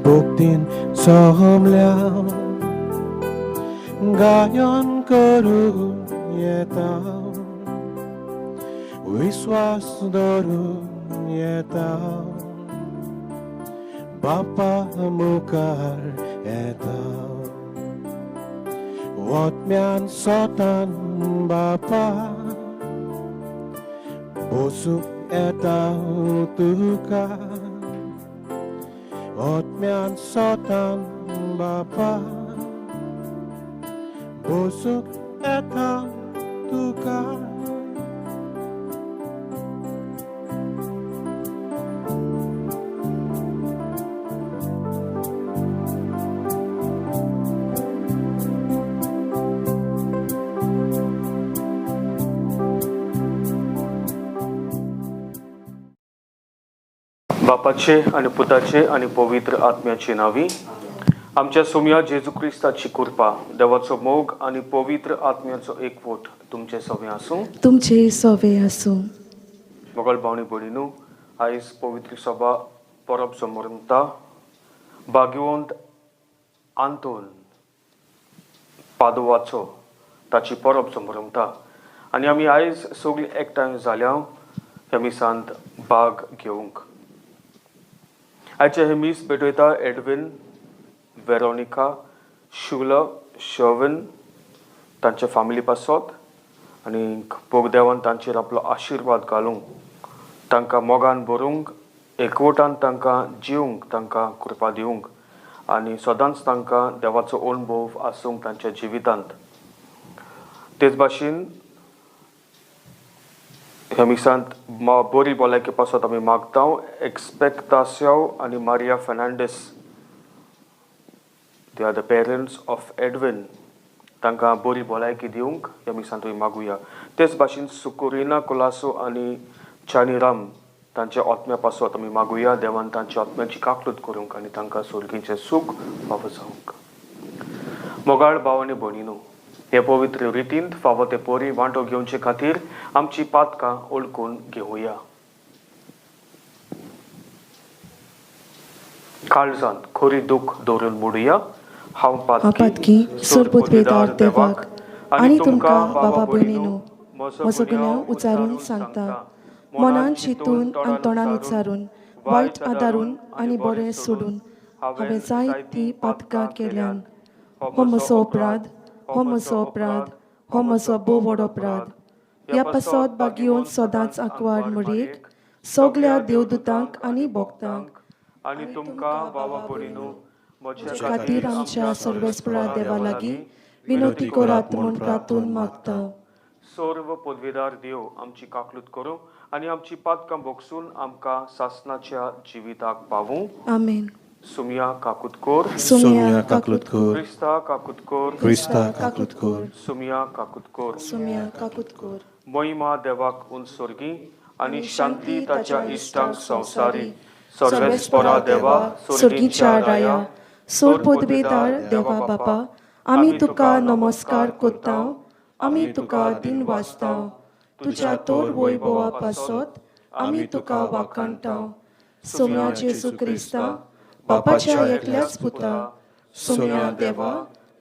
buktin somल्या गायन करून येता विश्वास धरून येता बापा मुखार येता वोत्म्यान सोतान बापा बसूंक येता तुका वोत्म्यान सोतान बापा बसूंक येता तुका बापाचे आणि पुताचे आणि पवित्र आत्म्याचे नावी आमच्या सोम्या जेजू क्रिस्ताची कृपा देवाचो मोग आणि पवित्र आत्म्याचो एकवट तुमचे सवे आसूं तुमचे सवे आसूं. मोगळ भावणी भयणीनो, आयज पवित्र सभा परब समोरता भाग्यवंत आंतोन पादोवाचो ताची परब समोरता आनी आमी आयज सगळीं एकठांय जाल्या ह्या मिसांत भाग घेवंक. आयचे हे मीस भेटयता एडविन, वेरोनिका, शुला, शर्विन तांच्या फॅमिली पासत आनी बोगदेवान तांचेर आपलो आशिर्वाद घालूंक तांकां मोगान भरूंक एकवटान तांकां जिवंक तांकां कृपा दिवंक आनी सदांच तांकां देवाचो अणभव आसूंक तांच्या जिवितांत. तेच भाशेन ह्या मिसांत बरी भलायकी पासत आमी मागता एक्सपेक्टासियो आनी Maria Fernandes, they are the parents of Edwin, तांकां बरी भलायकी दिवंक ह्या मिसांत आमी मागुया. तेच भाशेन सुकुरिना कुलासो आनी चानीराम तांच्या आत्म्या पासत आमी मागुया देवान तांच्या आत्म्याची काकलूत करूंक आनी तांकां सोर्गीचें सूख फावो जावंक. मोगाळ भाव आनी भयणीनो, हे पवित्र रितींत फावो ते परी वांटो घेवचे खातीर आमची पातकां ओळखून घेवया. काळजांत खरी दूख दवरून मोडुया. हांव पातकी सोरपुतवेदार देवाक आनी तुमकां बाबा भयणीनो म्हजो गुन्यांव उचारून सांगता, मनान चिंतून आनी तोंडान उच्चारून वायट आदारून आनी बरें सोडून हांवें जायतीं पातकां केल्यान. हो म्हजो अपराध, हो म्हजो अपराध, हो म्हजो भोव व्हड अपराध. ह्या पासत भाग्यवंत सदांच आंकवार म्हरेक सगल्या देवदूतांक आनी भोगतांक आनी तुमकां बाबा भयणीनो म्हज्या खातीर आमच्या सर्वेस्परा देवा लागीं विनोती करात म्हूण प्रार्थून मागता. सर्व पदवीदार देव आमची काकलूत करूं आनी आमची पातकां भोगसून आमकां सासणाच्या जिविताक पावूं. आमेन. सुमिया काकूत कोर, सुमिया काकलूत कोर, क्रिस्ता काकूत कोर, क्रिस्ता काकलूत कोर, सुमिया काकूत कोर. सुमिया काकलूत कोर. महिमा देवाक उंचसोर्गी आनी शांती ताच्या इश्टांक संवसारी. सर्वेस्परा देवा सुर्गीच्या राया सोर पदवेदार देवा बापा, आमी तुका नमस्कार कोत्तांव, आमी तुका दिन वाजतांव. तुज्या तोर वैभवा पासत आमी तुका वाखाणटांव. सोम्या जेजू क्रिस्ता बापाच्या एकल्याच पुता, सोम्या देवा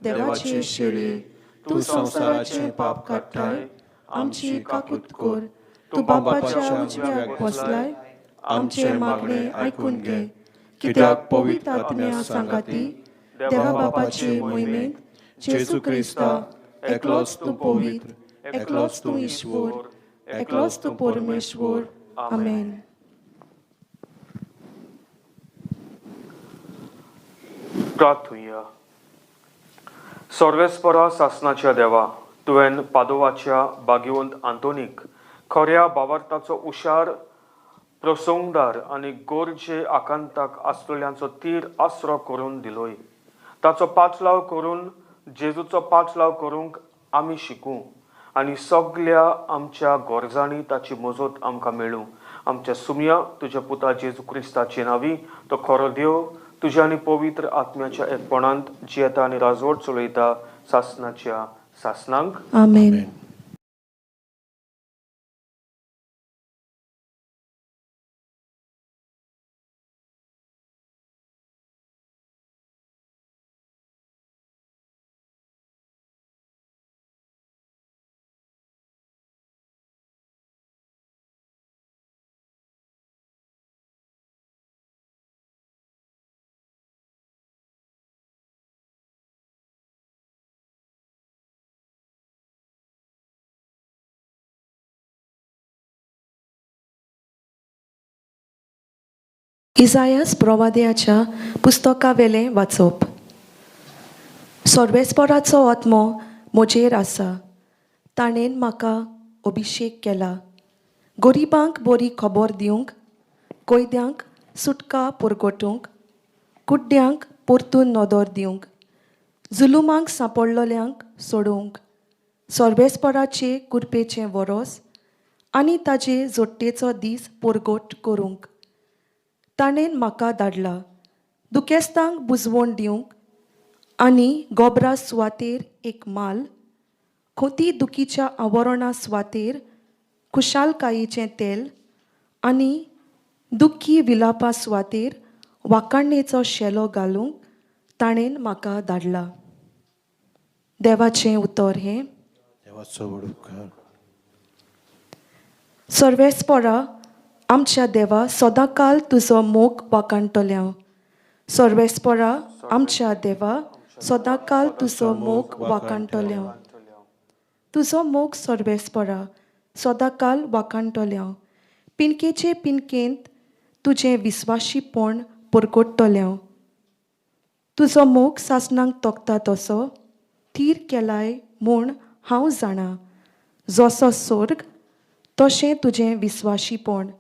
देवाचे शेळये, तूं संवसाराचें पाप काडटाय, आमची काकूत कोर. तूं बापाच्या उजव्याक बसलाय, आमचे मागणे आयकून घे. कित्याक पवित्र आत्म्या सांगाती देवा बापाचे मोहिमेंत जेजू क्रिस्ता एकलोच तूं पवित्र, एकलोच तूं ईश्वर, एकलोच तूं परमेश्वर. आमेन. प्रार्थुया. सर्वेस्परा सासणाच्या देवा, तुवें पादोवाच्या भाग्यवंत आंतोनीक खऱ्या भावार्थाचो हुशार, प्रसंगदार आनी गोरजे आकांताक आसलेल्यांचो तीर आसरो करून दिलोय. ताचो पाठलाव करून जेजूचो पाठलाव करूंक आमी शिकूं आनी सगल्या आमच्या गरजांनी ताची मजत आमकां मेळूं. आमच्या सुम्या तुज्या पुता जेजू क्रिस्ताचे नांवी तो खरो देव तुज्या आनी पवित्र आत्म्याच्या एकपणांत जियेता आनी राजवट चलयता सासणाच्या सासणांक. आमेन. इसायास प्रवाद्याच्या पुस्तकावेलें वाचप. सर्वेस्पराचो आत्मो म्हजेर आसा. ताणेन म्हाका अभिशेक केला. गरिबांक बरी खबर दिवंक, कोयद्यांक सुटका परगटूंक, कुड्ड्यांक परतून नदर दिवंक, जुलुमांक सांपडलेल्यांक सोडूंक, सर्वेस्पराचे कुरपेचें वरोस आनी ताजे जोडटेचो दीस परगट करूंक. ताणेन म्हाका धाडला दुखेस्तांक बुजवण दिवंक आनी गोबरा सुवातेर एक माल, खोती दुखीच्या आवरणा सुवातेर खुशालकायेचें तेल आनी दुख्खी विलापा सुवातेर वाखाणणेचो शेलो घालूंक ताणेन म्हाका धाडला. देवाचें उतर हें. देवाचो वडूपकार. सर्वेस्परा आमच्या देवा सदांकाल तुजो मोग वाखाणटलें हांव. सर्वेस्परा आमच्या देवा सदांकाल तुजो मोग वाखाणटलें हांव. तुजो मोग सर्वेस्परा सदांकाल वाखाणटलें हांव. पिणकेचे पिणकेंत तुजें विस्वाशीपण परगटतलें हांव. तुजो मोग सासणांक तोखता तसो थीर केलाय म्हूण हांव जाणां. जसो स्वर्ग तशें तुजें विस्वाशीपण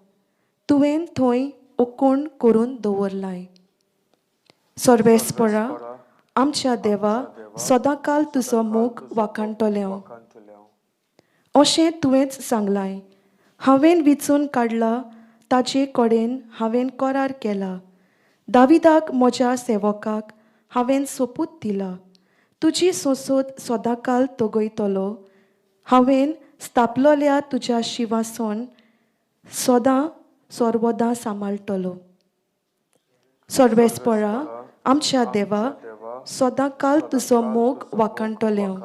तुवें थंय ओकोण करून दवरलाय. सर्वेस्परा आमच्या देवा सदांकाल तुजो मोग वाखाणटलें हांव. अशें तुवेंच सांगलाय. हांवें विचून काडला ताजे कडेन हांवें करार केला. दाविदाक म्हज्या सेवकाक हांवें सोपूत दिला. तुजी सोसोत सदांकाल तोगयतलो. हांवें स्थापलोल्या तुज्या शिवासन सदां सर्वदां सांबाळटलो. सर्वेस्परा आमच्या देवा सदांकाल तुजो मोग वाखाणटलें हांव.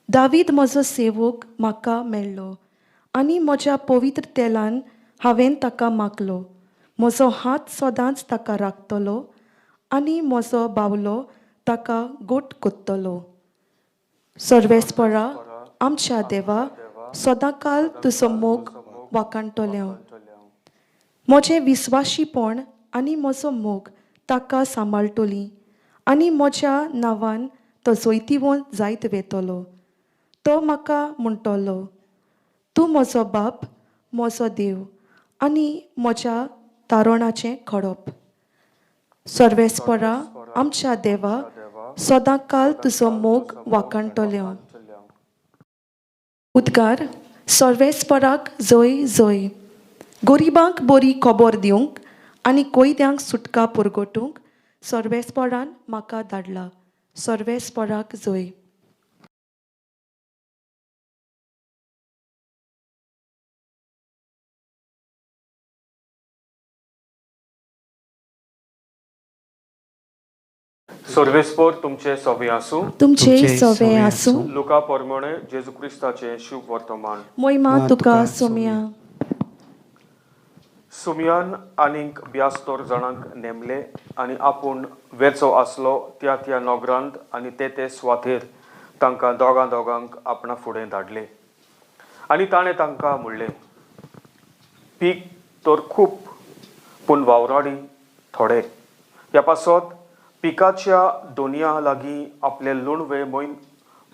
दावीद म्हजो सेवक म्हाका मेळ्ळो आनी म्हज्या पवित्र तेलान हांवें ताका मागलो. म्हजो हात सदांच ताका राखतलो आनी म्हजो बावलो ताका गोट कोत्तलो. सर्वेस्परा आमच्या देवा सदांकाल तुजो मोग वाखाणटलें हांव. म्हजें विस्वाशीपण आनी म्हजो मोग ताका सांबाळटली आनी म्हज्या नांवान तो जैतिवंत जायत वेतलो. तो म्हाका म्हणटलो, तूं म्हजो बाप, म्हजो देव आनी म्हज्या तारणाचें खडप. सर्वेस्परा आमच्या देवा सदांकाल तुजो मोग वाखाणटलें हांव. उद्गार. सर्वेस्पराक जय जय. गरिबांक बरी खबर दिवंक आनी कोयद्यांक सुटका परगटूंक सर्वेस्परान म्हाका धाडला. सर्वेस्पराक जय. सर्वेस्पर तुमचे सवे आसूं. तुमचे सवे आसूं. लुका प्रमाणे जेजू क्रिस्ताचे शुभ वर्तमान. मोहिमा तुका सोम्या. सुमयान आनीक 72 जाणांक नेमले आनी आपूण वेचो आसलो त्या नोगरांत आनी ते सुवातेर तांकां दोगांक आपणा फुडें धाडले. आनी ताणें तांकां म्हणलें, पीक तर खूब पूण वावराडी थोडे. ह्या पासत पिकाच्या दोनया लागीं आपले लुणवे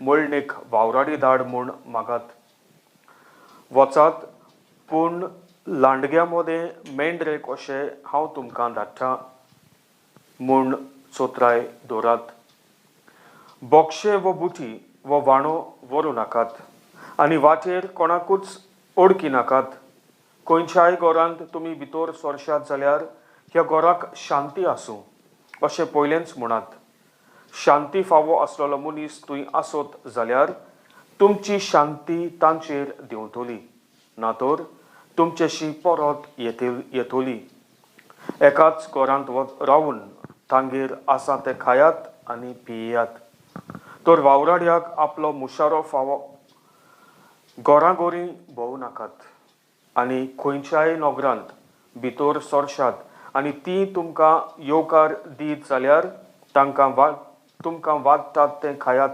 मळणेक वावराडी धाड म्हूण मागात. वचात पूण लांडग्या मदें मेंढरे कशें हांव तुमकां धाडटां म्हूण चोत्राय दवरात. बोक्षे वो बुटी वो वाणो व्हरू नाकात आनी वाटेर कोणाकूच ओडकी नाकात. खंयच्याय घरांत तुमी भितर सरशात जाल्यार ह्या घराक शांती आसूं अशें पयलेंच म्हणात. शांती फावो आसलेलो मनीस थंय आसत जाल्यार तुमची शांती तांचेर देंवतली, ना तर तुमचेशी परत येतली. एकाच घरांत रावून तांगेर आसा ते खायात आनी पियेयात. तर वावराड्याक आपलो मुशारो फावो घोराघोरी भोवू नाकात आनी खंयच्याय नोगरांत भितर सरशात आनी ती तुमकां येवकार दीत जाल्यार तुमकां वाडटात तें खायात.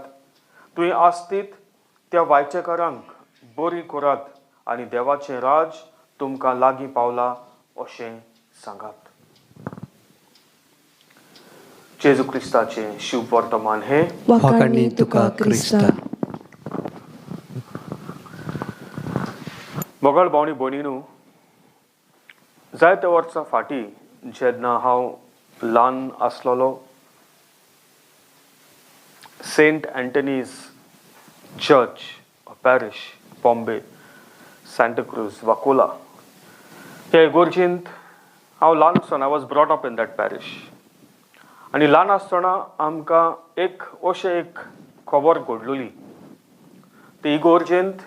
तुवें आसतीत त्या वायटेकारांक बरी करात आनी देवाचें राज तुमकां लागीं पावला अशें सांगात. जेजू क्रिस्ताचे शुभ वर्तमान हे वाखाणणी तुका क्रिस्ता. मोगाळ भावनी भयणीनू, जायते वर्सां फाटीं जेन्ना हांव ल्हान आसलोलो, saint Anthony's church parish Bombay Santacruz Vakola वाकोला ह्या इगोर्जींत हांव ल्हान आसतना I was brought up in that parish. आनी ल्हान आसतना आमकां एक खबर घडलोली. ते इगोर्जेंत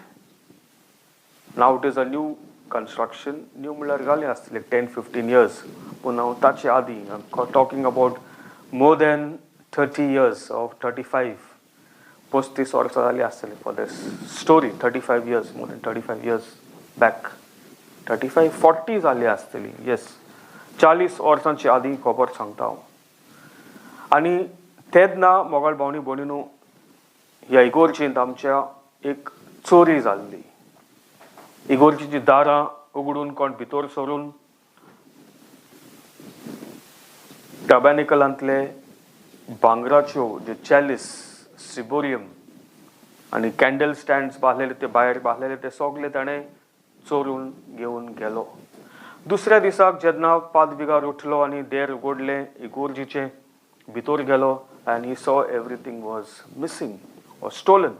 नाव it is a new construction, new म्हणल्यार जालें आसतलें 10-15 years, पूण हांव ताचे आदीं talking about more than 30 years or 35 वर्सां जालीं आसतलीं for this story. 35 years, more than 35 years back, 35-40 जालीं आसतलीं. येस, 40 वर्सांची आदीं खबर सांगता हांव. आनी तेन्ना मोगाळ भावनी भयणीनू, ह्या इगोर्जींत आमच्या एक चोरी जाल्ली. इगोर्जीची दारां उगडून कोण भितर सरून टॅबर्निकलांतले भांगराच्यो जे चॅलिस, सिबोरियम आनी कॅन्डल स्टँड्स बांदलेले ते भायर बांदलेले ते सगळे ताणें चोरून घेवन गेलो. दुसऱ्या दिसाक जेन्ना पादविगार उठलो आनी देर उगडलें इगोर्जीचें, भितर गेलो आनी he saw everything was missing or stolen.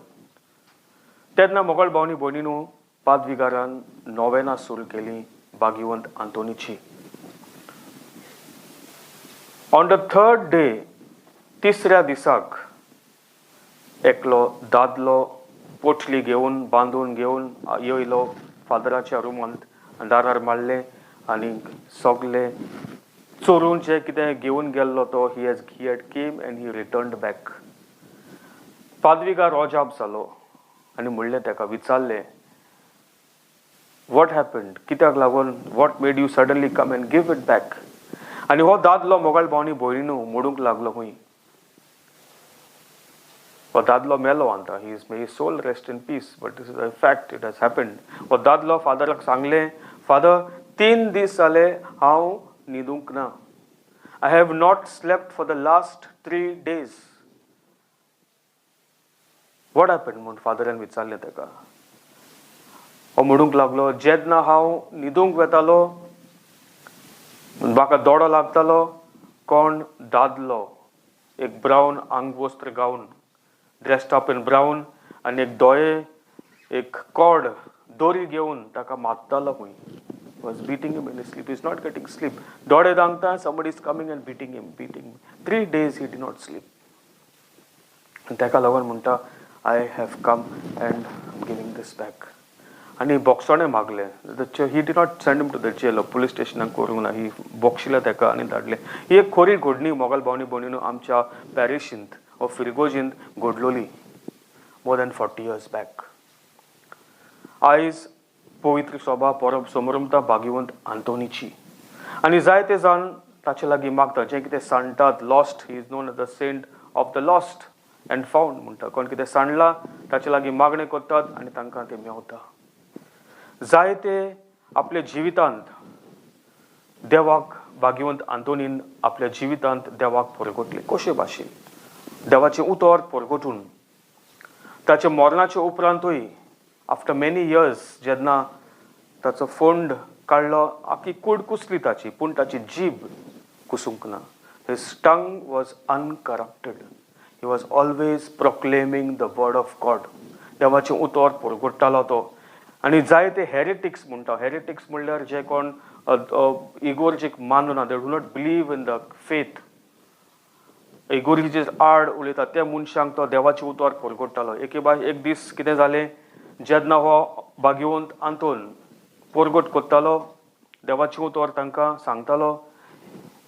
तेन्ना मोगाळ भावनी भयणीनू, पादविगारान नोवेना सुरू केली भाग्यवंत आंतोनीची. ऑन द थर्ड डे, तिसऱ्या दिसाक एकलो दादलो पोटली घेवन बांदून घेवन येयलो फादराच्या रुमांत, दारार मारलें आनी सगळे चोरून जे कितें घेवन गेल्लो तो he had came and he returned back. पादविगार अजाप जालो आनी म्हणलें ताका, विचारलें, वॉट हॅपन्ड, कित्याक लागून, what made you suddenly come and give it back. आनी हो दादलो मोगाळ भावनी भयणीनू म्हणूंक लागलो खूंय, हो दादलो मेलो आतां, he is may soul rest in peace, but this is a fact, it has happened. हो दादलो फादराक सांगलें, फादर, 3 दीस जाले हांव न्हिदूंक ना. I have not slept for the last 3 days. What happened म्हूण फादरान विचारलें ताका. हो म्हणूंक लागलो, जेन्ना हांव न्हिदूंक वेतालो, म्हाका दोडो लागतालो, कोण दादलो एक ब्रावन आंगवस्त्र घालून, ड्रेस्ड अप इन ब्रावन, आनी एक दोये एक कॉर्ड दोरी घेवन ताका मारतालो खूंय. was beating him in his sleep. He's not getting sleep. Dode dangta, somebody is coming and beating him. 3 days he did not sleep. And taka lagun munta, I have come and I'm giving this back. And he boxone magle. He did not send him to the jail or police station and koruna. He boxila taka and dadle. He एक खोरी घडणी मोगाळ भावनी भयणीनो आमच्या पॅरिशींत or फिरगोजींत घडलोली more than 40 years back. आयज पवित्र सभा परब समरमता भाग्यवंत आंतोनीची आनी जायते जाण ताचे लागीं मागता, जें कितें सांडटात, lost, he is known as the saint of the lost and found म्हणटा. कोण कितें सांडलां ताचे लागीं मागणें करतात आनी तांकां तें मेवता. जायते आपल्या जिवितांत देवाक, भाग्यवंत आंतोनीन आपल्या जिवितांत देवाक परगटले. कशे भाशेन देवाचें उतर परगटून ताच्या मरणाच्या उपरांतूय आफ्टर मेनी इयर्स जेन्ना ताचो फोंड काडलो, आखी कूड कुसली ताची, पूण ताची जीब कुसूंक ना. His tongue was uncorrupted. He was always proclaiming the word of God. देवाचें उतर परगट्टालो तो. आनी जायते हेरेटिक्स म्हणटा, हेरेटिक्स म्हणल्यार जे कोण इगोर्जीक मानना, they do not believe in the faith, इगोर्जीचे आड उलयता, त्या मनशांक तो देवाचें उतर परगट्टालो. एक दीस कितें जालें, जेन्ना हो भाग्यवंत आंतोन परगट करतालो, देवाचें उतर तांकां सांगतालो,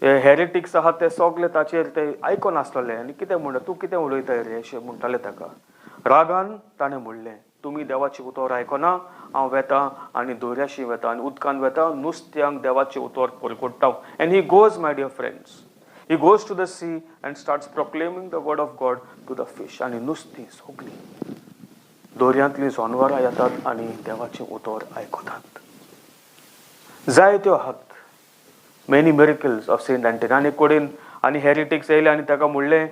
हेरेटिक्स आहात ते सगळे ताचेर ते आयकनासलेले आनी कितें म्हणटा, तूं कितें उलयताय रे अशें म्हणटाले ताका. रागान ताणें म्हणलें, तुमी देवाचें उतर आयकना, हांव वेतां आनी दोर्याशी वेतां आनी उदकान वेतां, नुस्त्यांक देवाचें उतर परगट्टा. And he goes, my dear friends, he goes to the sea and starts proclaiming the word of God to the fish. आनी नुस्तीं सगळीं दोर्यांतलीं जनावरां येतात आनी देवाचें उतर आयकतात. जायत्यो आहात many miracles of saint Antony. आनी कडेन आनी हेरिटिक्स येयले आनी ताका म्हणलें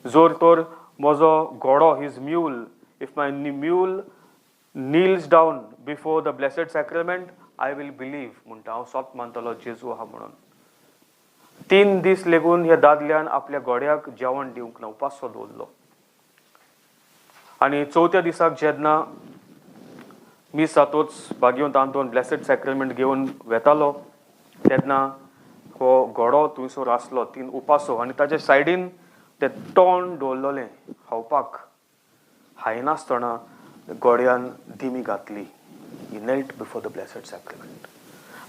जोर तोर म्हजो घोडो his mule, if my mule kneels down before the blessed sacrament, I will believe म्हणटा हांव सोत मानतलो जेजू आहा म्हणून. 3 दीस लेगून ह्या दादल्यान आपल्या घोड्याक जेवण दिवंक ना, उपासो दवरलो. आनी 4थ्या दिसाक जेन्ना मिसातोच भाग्यवंत आंतोन ब्लेसेड सॅक्रेमेंट घेवन वेतालो तेन्ना हो घोडो थंयसर आसलो 3 उपासो आनी ताच्या सायडीन तें तोंड दवरलोलें खावपाक. हायनासतना घोड्यान दिमी घातली. He knelt before the blessed sacrament.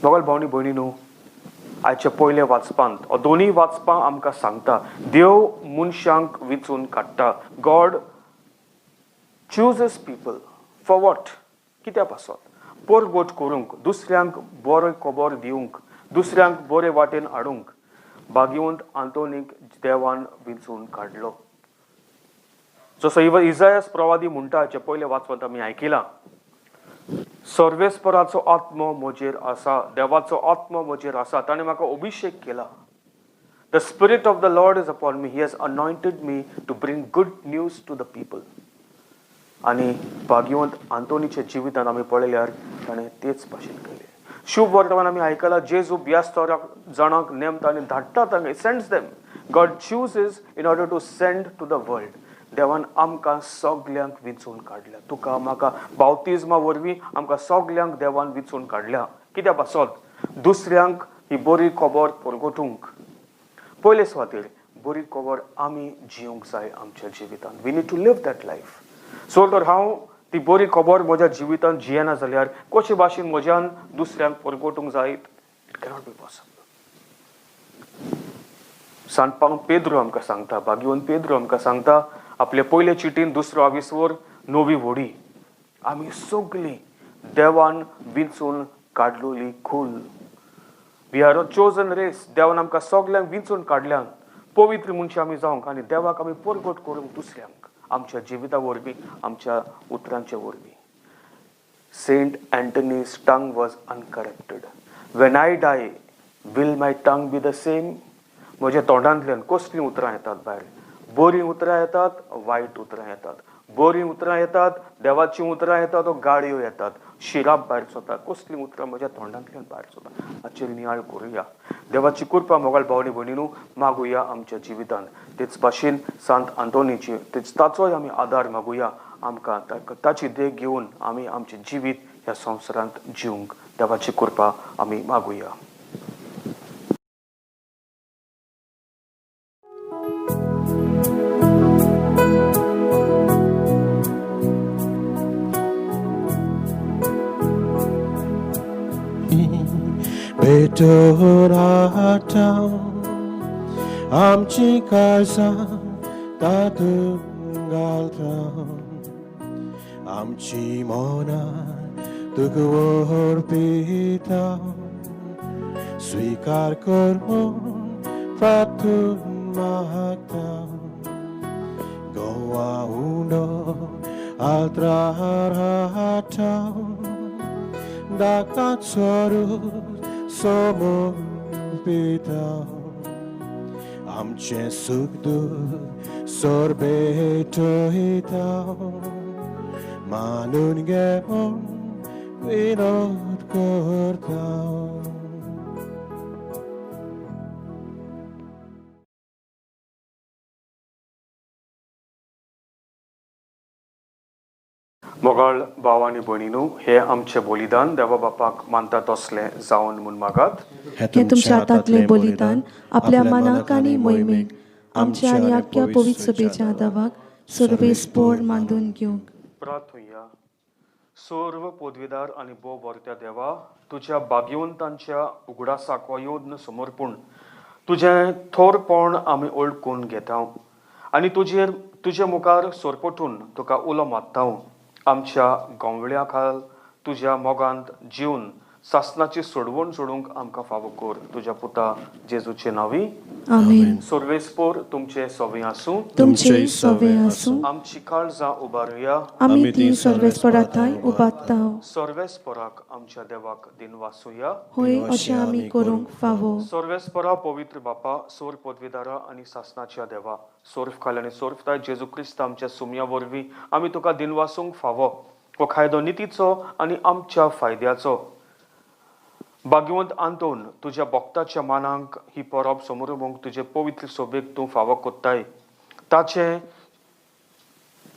मोगल भावनी भयणीनो, आयच्या पयले वाचपांत हो दोनूय वाचपां आमकां सांगता देव मनशांक विचून काडटा. God chooses people for what? कित्या पासत? पोरगोट करूंक, दुसऱ्यांक बरो खबर दिवंक, दुसऱ्यांक बरे वाटेन हाडूंक. भाग्यवंत आंतोनीक देवान विचून काडलो. जसो इजायास प्रवादी म्हणटा, हाचे पयले वाचपांत आमी आयकिलां, सर्वेस्पराचो आत्मो म्हजेर आसा, देवाचो आत्मो म्हजेर आसा, ताणें म्हाका अभिशेक केला. The spirit of the lord is upon me, he has anointed me to bring good news to the people. आनी भाग्यवंत आंतोनीच्या जिवितांत आमी पळयल्यार ताणें तेच भाशेन केलें. शुभ वर्तमान आमी आयकलां, जेजू 22 जाणांक नेमता आनी धाडटा तांकां, sends them. God chooses in order to send to the world. देवान आमकां सगल्यांक विचून काडल्या. तुका म्हाका बावतिजमा वरवीं आमकां सगल्यांक देवान विचून काडल्या. कित्या पासत? दुसऱ्यांक ही बरी खबर परगटूंक. पयले सुवातेर बरी खबर आमी जिवंक जाय आमच्या जिवितांत. We need to live that life. So तर हांव ती बरी खबर म्हज्या जिवितांत जियेना जाल्यार कशे भाशेन म्हज्यान दुसऱ्यांक परगटूंक जायत? It cannot be possible. सांत पेद्रो आमकां सांगता, भाग्यवंत पेद्रो आमकां सांगता आपले पयले चिटीन 2 विसवर 9वी व्हडी, आमी सगळीं देवान विंचून काडलोली खूल. We are a chosen race. देवान आमकां सगल्यांक विंचून काडल्यान पवित्र मनशां आमी जावंक आनी देवाक आमी परगट करूंक दुसऱ्यांक आमच्या जिविता वरवीं, आमच्या उतरांच्या वरवीं. Saint Anthony's tongue was uncorrupted. When I die will my tongue be the same? म्हज्या तोंडांतल्यान कसलीं उतरां येतात भायर? बरीं उतरां येतात, वायट उतरां येतात. बरीं उतरां येतात, देवाचीं उतरां येतात, गाडयो येतात, शिराप भायर सरता. कसलीं उतरां म्हज्या तोंडांतल्यान भायर सरता? हाचेर नियाळ करुया. देवाची कृपा मोगाल भावनी भयणीनो मागुया आमच्या जिवितांत. तेच भाशेन सांत आंतोनीची ताचोय आमी आदार मागुया. आमकां ताची देख घेवन आमी आमचें जिवीत ह्या संवसारांत जिवंक देवाची कृपा आमी मागुया. भेटून आतां आमची काळजां तातूंत घालता. आमची मनां तुका वरपिता. स्विकार करून फातून मागता. गोवा उंडो आल्तार हाडटा. दाकात स्वरूप समोर पिता. आमचे सुख दूख सोरबेटयता. मानून घेवन विनोद करता. मोगाळ भाव आनी भयणीनो, हे आमचें बलिदान देवा बापाक मानता तसलें जावन म्हूण मागात. हे तुमच्या हातांतलें बलिदान आपल्या मनाक आनी मोहिमेक आमच्या आनी आख्या पवित्र सभेच्या देवाक सर्वेस्पर मानून घेवंक. प्रार्थुया. सर्व पदवीदार आनी भोव बरत्या देवा, तुज्या भाग्यवंतांच्या उगडासाक हो योद्न समर्पण तुजें थोरपण आमी ओळखून घेता आनी तुजे मुखार सोरपटून तुका उलो मागता. आमच्या गोंवळ्या खाल तुज्या मोगांत जिवन सासनाची सोडवण सोडूंक आमकां फावो कर तुज्या पुता जेजूचे नांवी. आमेन. सर्वेस्पोर तुमचे सवे आसूं. तुमचे सवे आसूं. आमची काळजां उबारुया. आमी ती सर्वेस्पराताय उबारतांव. सर्वेस्पराक आमच्या देवाक दिन वासुया. होय अशें आमी करूंक फावो. सर्वेस्परा पवित्र बापा, सोर पदवीदारा आनी सासनाच्या देवा, सोर्फ खाल आनी सोर्फताय जेजू क्रिस्त आमच्या सुमया वरवीं आमी तुका दिन वासूंक फावो. हो खायदो नितीचो आनी आमच्या फायद्याचो. भाग्यवंत आंतोन तुज्या भक्ताच्या मानांक ही परब समोरुंक तुजे पवित्र सोबेक तूं फावो कोत्ताय. ताचे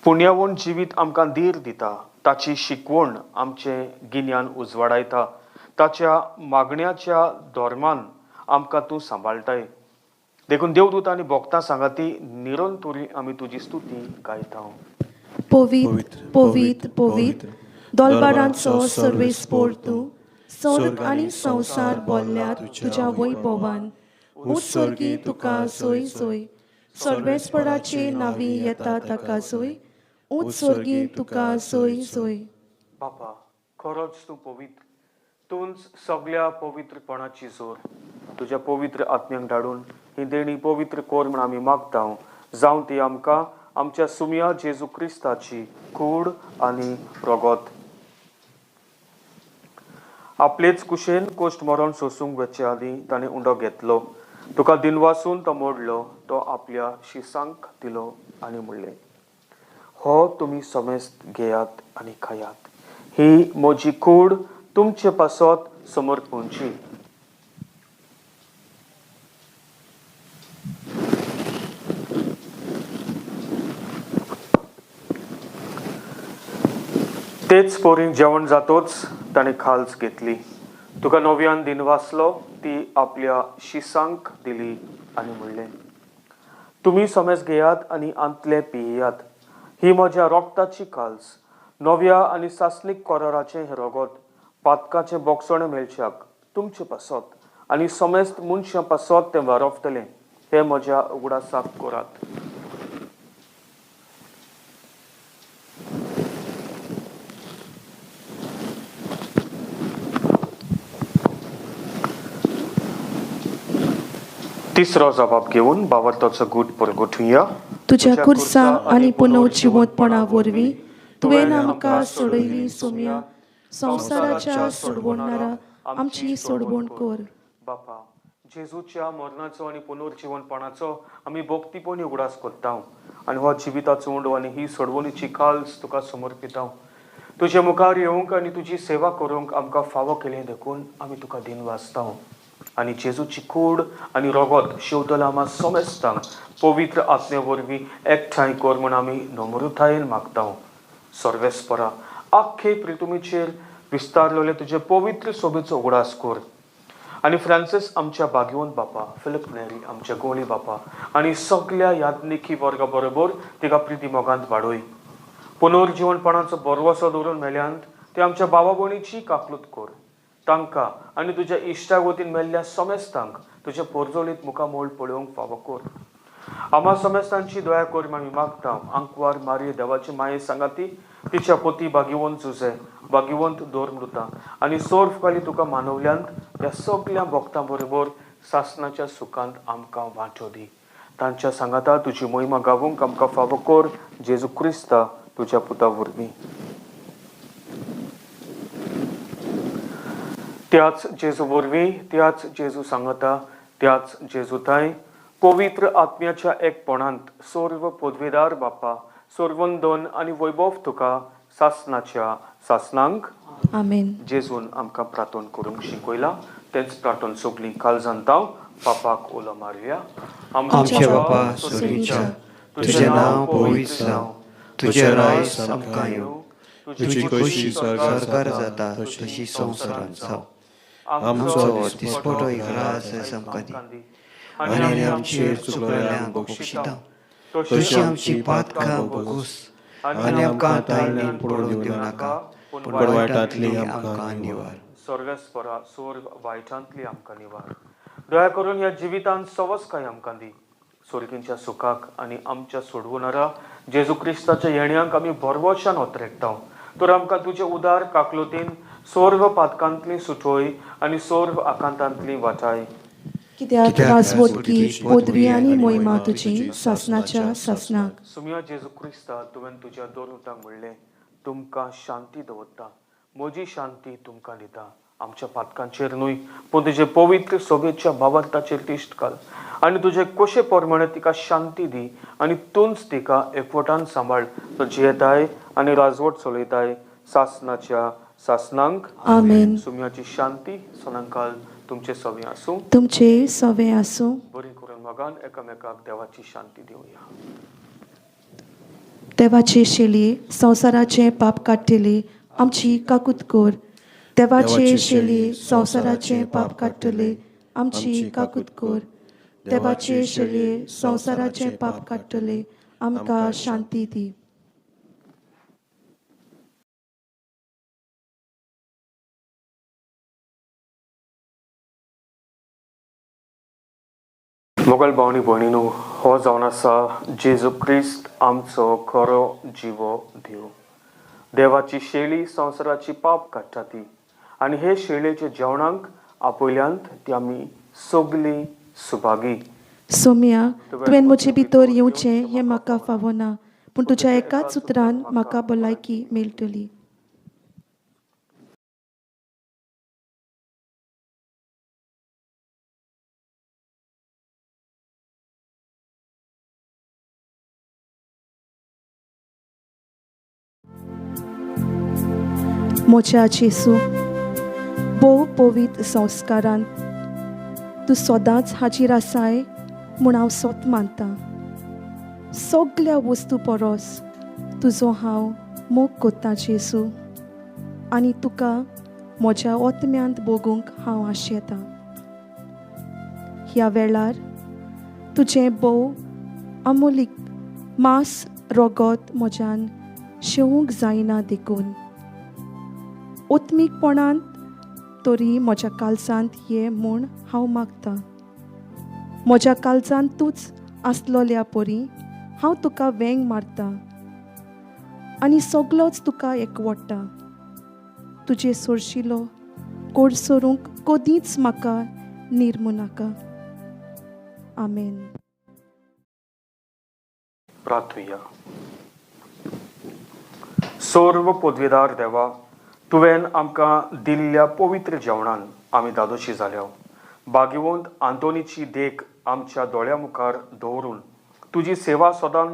पुण्यावण जिवीत आमकां धीर दिता. ताची शिकवण आमचे गिन्यान उजवाडायता. ताच्या मागण्याच्या धोरमान आमकां तूं सांबाळटाय. देखून देवदूत आनी भक्तां सांगाती निरंतरी आमी तुजी स्तुती गायता. पवित्र पवित्र पवित्र दोलबारांचो सर्वेस्पोर तूं. स्वर्ग आनी संवसार बोल्ल्यात तुज्या वैभवान. उत्सर्गी तुका सोय सोय. सर्वेस्पराचे नांवी येता ताका सोय. उत्सर्गी तुका सोय सोय. बापा, खरोच तूं पवित्र. तूंच सगळ्या पवित्रपणाची जोर. तुज्या पवित्र आत्म्यांक धाडून ही देणी पवित्र कोर म्हण आमी मागता. जावं ती आमकां आमच्या सुमया जेजू क्रिस्ताची कूड आनी रगत. आपलेच कुशेन कोश्ट मरण सोसूंक वचे आदी ताणें उंडो घेतलो. तुका दिन वासून तो मोडलो. तो आपल्या शिसांक दिलो आनी म्हणलें, हो तुमी समेस्त घेयात आनी खायात. ही म्हजी कूड तुमचे पासत समर्पणची. तेच पोरींक जेवण जातोच ताणें खालच घेतली. तुका नव्यान दिन वासलो. ती आपल्या शिसांक दिली आनी म्हणलें, तुमी समेज घेयात आनी आंतले पियेयात. ही म्हज्या रोगताची काल्स. नव्या आनी सासनीक कोराराचें हें रगत पातकाचें बोगसणे मेलच्याक तुमचे पासत आनी समेस्त मनशां पासत तें वारवतलें. हें म्हज्या उगडासाक करात. तिसरो जबाब घेवन बावरताचो गूट परगोठुया. तुज्या कुर्सा आनी पुनर्जिवंतपणा वरवीं तुवें आमकां सोडयली सुमया. संवसाराच्या सोडवणारा आमची सोडवण कर. बापा, जेजूच्या मरणाचो आनी पुनर्जिवनपणाचो आमी भोक्तीपणी उगडास कोत्ता आनी हो जिविताचो उंडो आनी ही सोडवणीची काल्स तुका समर्पिता. तुजे मुखार येवंक आनी तुजी सेवा करूंक आमकां फावो केलें देखून आमी तुका दिन वाजता. आनी जेजूची कूड आनी रगत शेवटला आमा समेस्तांक पवित्र आत्मे वरवीं एकठांय कर म्हण आमी नम्रतायेन मागता. सर्वेस्परा, आख्खे पृथ्वीचेर विस्तारलेले तुजे पवित्र सोबेचो उगडास कर. आनी फ्रांसीस आमच्या भाग्यवंत बापा, फिलिप नेरी आमच्या गोळी बापा आनी सगळ्या याज्ञिकी वर्गा बरोबर तिका प्रिती मोगांत वाडोय. पुनर्जिवनपणाचो बरवसो दवरून मेल्यांत ते आमच्या भावा भयणीची काकलूत कर. तांकां आनी तुज्या इश्टा वतीन मेल्ल्या समेस्तांक तुज्या पोरजोळीत मुखामोळ पळोवंक फावो कर. आम्हा समेस्तांची दया कर म्हण आमी मागता. आंकवार मारिये देवाची माये सांगाती, तिच्या पती भाग्यवंत जुजे, भाग्यवंत दोरमृता आनी सोर्फकाली तुका मानवल्यांत ह्या सगळ्या भक्तां बरोबर सासनाच्या सुखांत आमकां वांटो दी. तांच्या सांगाता तुजी महिमा गावूंक आमकां फावो कर. जेजू क्रिस्ता तुज्या पुता वरवीं. त्याच जेजू वरवीं, त्याच जेजू सांगता, त्याच जेजूताय पवित्र आत्म्याच्या एकपणांत सर्व पदवीदार बापा, सर्वंदन आनी वैभव तुका सासनाच्या सासनांक आमेन. जेजून आमकां प्रार्थना करूंक शिकयला. तेच प्रार्थना सगळीं काल जाणता पापाक उलो मारुया. आमचे बापा स्वर्गीच्या, तुझें नांव पवित्र जावं. तुजें रायस आमकां येवं. तुजी कशी स्वर्गार जाता तशी संवसारांत जावं. आमचो दिसपटो रास आमकां दी आनी आमचेर चुकलेल्यांक बक्षिता. तशी आमची पातकां बगूस आनी आमकां तायणेन पडूंक दिव नाका, पूण वायटांतली आमकां निवार. स्वर्गस्परा, सोर्ग वायटांतली आमकां निवार. दया करून ह्या जिवितांत सवस्काय आमकां दी. स्वर्गींच्या सुखाक आनी आमच्या सोडवणारा जेजू क्रिस्ताच्या येण्याक आमी बरवशान ओतरेकता. तर आमकां तुजे उदार काकलोतीन सोर्व पातकांतली सुटोय आनी सोर्व आकांतांतली वाटाय. कित्याक राजवटकी पदवी आनी मोहिमा तुजी सासनाच्या सासनाक. सुमया जेजू क्रिस्ता तुवें तुज्या दोन उटांक म्हणलें, तुमकां शांती दवरता, म्हजी शांती तुमकां दिता. आमच्या पातकांचेर न्हय पूण तुजे पवित्र सोबेच्या भावार्थाचेर तिश्ट घाल आनी तुजे कशे प्रमाणे तिका शांती दी आनी तूंच तिका एकवटान सांबाळ. तो जियेताय आनी राजवट चलयताय सासनाच्या सासनांक. आमेन. सुमयाची शांती सदांकाल तुमचे सवे आसूं. तुमचे सवे आसूं. बरी करून मगान एकामेकाक देवाची शांती दिवया. देवाचे शेली संवसाराचे पाप काडटली आमची काकूत कोर. देवाचे शेली संवसाराचे पाप काडटली आमची काकूत कोर. देवाचे शेली संवसाराचे पाप काडटली आमकां शांती दी. मोगल भावनी भयणीनो, हो जावन आसा जेजू क्रिस्त आमचो खरो जिवो देव. देवाची शेळी संवसाराची पाप काडटा ती आनी हे शेळयेच्या जेवणाक आपयल्यांत ती आमी सगळीं सुभागी. सोम्या, तुवें म्हजे भितर येवचें हें म्हाका फावना, पूण तुज्या एकाच उतरान म्हाका भलायकी मेळटली. मोच्या जेसू, भोव पवित्र संस्कारांत तूं सदांच हाजीर आसाय म्हूण हांव सोत मानतां. सगळ्या वस्तू परस तुजो हांव मोग कोत्तां जेसू आनी तुका म्हज्या ओतम्यांत भोगूंक हांव आशेतां. ह्या वेळार तुजें भोव अमोलीक मांस रोगोत म्हज्यान शेवूंक जायना देखून. ओत्मीकपणांत तरी म्हज्या काळजांत ये म्हूण हांव मागतां. म्हज्या काळजांत तूंच आसलोल्या परी हांव तुका वेंग मारतां आनी सगळोच तुका एकवडटा. तुजे सोरशिलो कोड सोरूंक कदींच म्हाका निर्मू नाका. आमेन. प्रार्थुया. सर्व पदवीदार देवा, तुवें आमकां दिल्ल्या पवित्र जेवणान आमी दादोशी जाल्या. भाग्यवंत आंतोनीची देख आमच्या दोळ्या मुखार दवरून तुजी सेवा सदां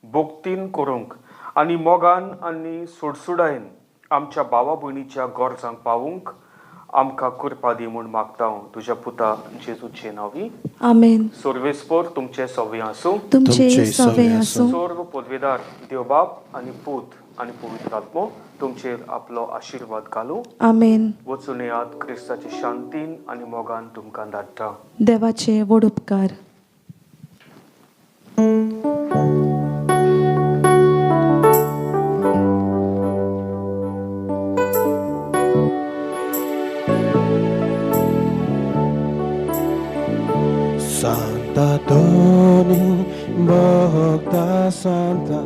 भोगतीन करूंक आनी मोगान आनी सुडसुडायेन आमच्या भावा भयणीच्या गरजांक पावूंक आमकां कृपा दी म्हूण मागता हांव तुज्या पुता जेजूचे नांवी. आमेन. सर्वेस्पर तुमचे सवे आसूं. तुमचे सवे आसूं. सर्व पदवीदार देवबाप आनी पूत आनी पवित्र आत्मो तुमचेर आपलो आशिर्वाद घालूं. आमेन. वचून येयात क्रिस्ताचे शांतीन आनी मोगान तुमकां धाडटा. देवाचे व्हड उपकार. Santa Toni, Bogda Santa,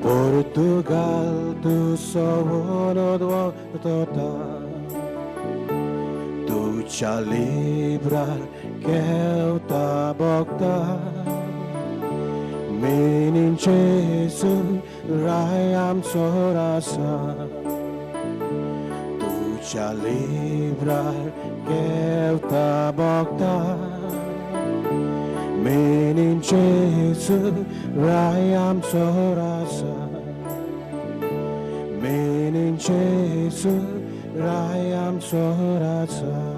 Portugal, tu sono duota, tu ci librar che ta Bogda, menin Gesù, raiam sorasa, tu ci librar che ta Bogda, menin Gesù, raiam sorasa, menin Gesù, raiam sorasa.